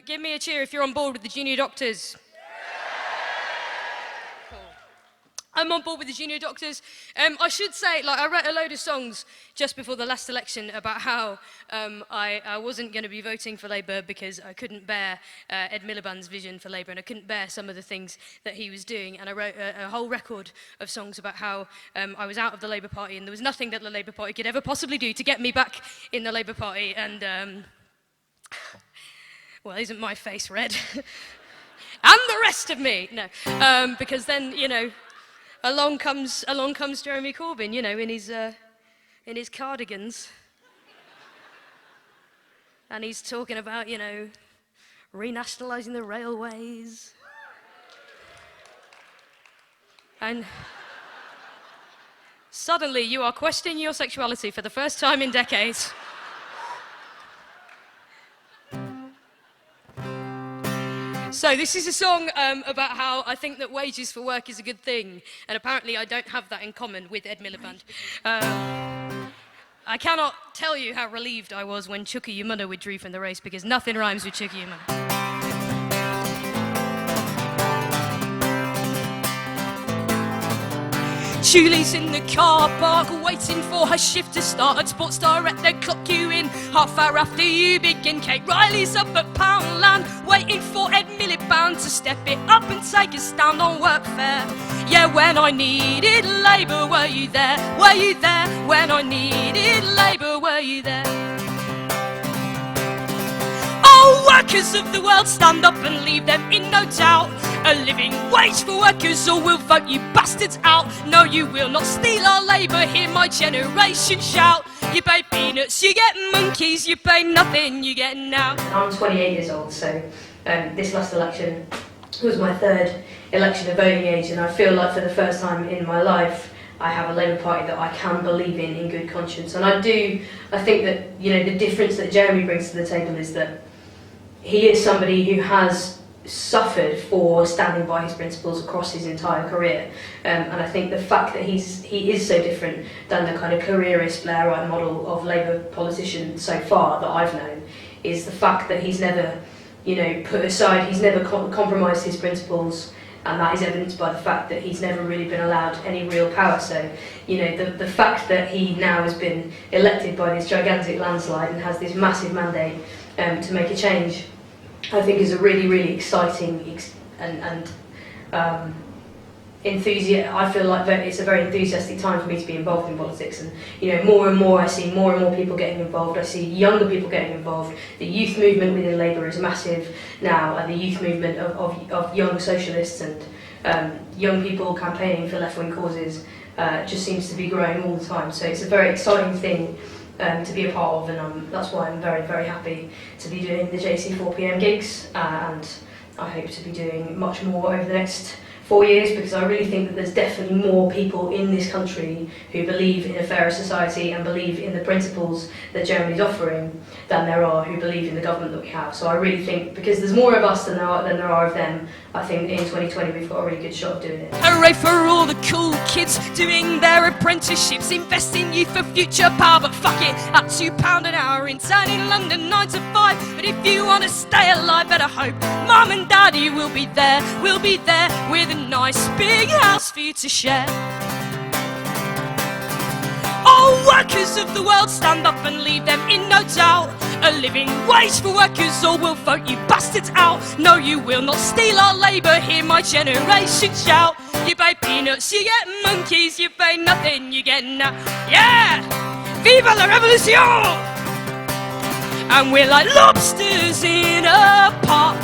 Give me a cheer if you're on board with the junior doctors. Cool. I'm on board with the junior doctors. I should say, I wrote a load of songs just before the last election about how I wasn't going to be voting for Labour because I couldn't bear Ed Miliband's vision for Labour, and I couldn't bear some of the things that he was doing. And I wrote a whole record of songs about how I was out of the Labour Party, and there was nothing that the Labour Party could ever possibly do to get me back in the Labour Party. And well, isn't my face red? And the rest of me. No, because then, along comes Jeremy Corbyn, in his cardigans. And he's talking about, renationalising the railways. And suddenly you are questioning your sexuality for the first time in decades. So this is a song about how I think that wages for work is a good thing, and apparently I don't have that in common with Ed Miliband. I cannot tell you how relieved I was when Chuka Umunna withdrew from the race, because nothing rhymes with Chuka Umunna. Julie's in the car park waiting for her shift to start. At Sports Direct they clock you in half hour after you begin. Kate Riley's up at Poundland waiting for Ed Miliband to step it up and take a stand on workfare. Yeah, when I needed Labour, were you there? Were you there? When I needed Labour, were you there? Oh, workers of the world, stand up and leave them in no doubt. A living wage for workers, or we'll vote you bastards out. No, you will not steal our labour, hear my generation shout. You pay peanuts, you get monkeys, you pay nothing, you get now. I'm 28 years old, so this last election was my third election of voting age, and I feel like for the first time in my life I have a Labour Party that I can believe in good conscience. And I think that the difference that Jeremy brings to the table is that he is somebody who has suffered for standing by his principles across his entire career, and I think the fact that he is so different than the kind of careerist Blairite model of Labour politician so far that I've known is the fact that he's never put aside, he's never compromised his principles, and that is evidenced by the fact that he's never really been allowed any real power. So the fact that he now has been elected by this gigantic landslide and has this massive mandate to make a change, I think is a really, really exciting and enthusiastic. I feel like it's a very enthusiastic time for me to be involved in politics, and more and more I see more and more people getting involved. I see younger people getting involved. The youth movement within Labour is massive now, and the youth movement of young socialists and young people campaigning for left-wing causes just seems to be growing all the time. So it's a very exciting thing to be a part of, and that's why I'm very, very happy to be doing the JC 4pm gigs, and I hope to be doing much more over the next 4 years, because I really think that there's definitely more people in this country who believe in a fairer society and believe in the principles that Jeremy's offering than there are who believe in the government that we have. So I really think, because there's more of us than there are of them, I think in 2020 we've got a really good shot of doing it. Hooray for all the cool kids doing their apprenticeships, investing youth for future power, but fuck it, at £2 an hour, intern in London 9 to 5. But if you want to stay alive, better hope Mum and Daddy will be there with a nice big house for you to share. Oh, workers of the world, stand up and leave them in no doubt. A living wage for workers, or we'll vote you bastards out. No, you will not steal our labour, hear my generation shout. You pay peanuts, you get monkeys, you pay nothing, you get now. Yeah! Viva la revolution! And we're like lobsters in a pot,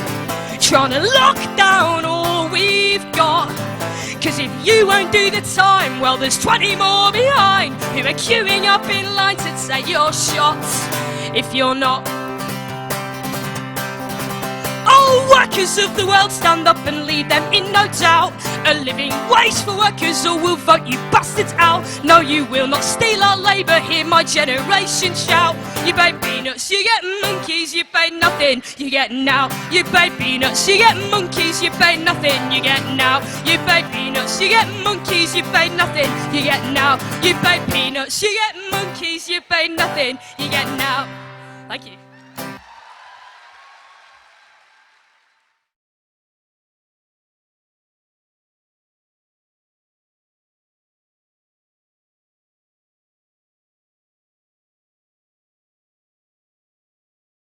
trying to lock down all we've got. Cause if you won't do the time, well there's 20 more behind who are queuing up in line to take your shots if you're not. Oh, workers of the world, stand up and leave them in no doubt. A living wage for workers, or we'll vote you bastards out. No, you will not steal our labour, hear my generation shout. You pay peanuts, you get monkeys, you pay nothing, you get now. You pay peanuts, you get monkeys, you pay nothing, you get now. You pay peanuts, you get monkeys, you pay nothing, you get now. You pay peanuts, you get monkeys, you pay nothing, you get now. Thank you.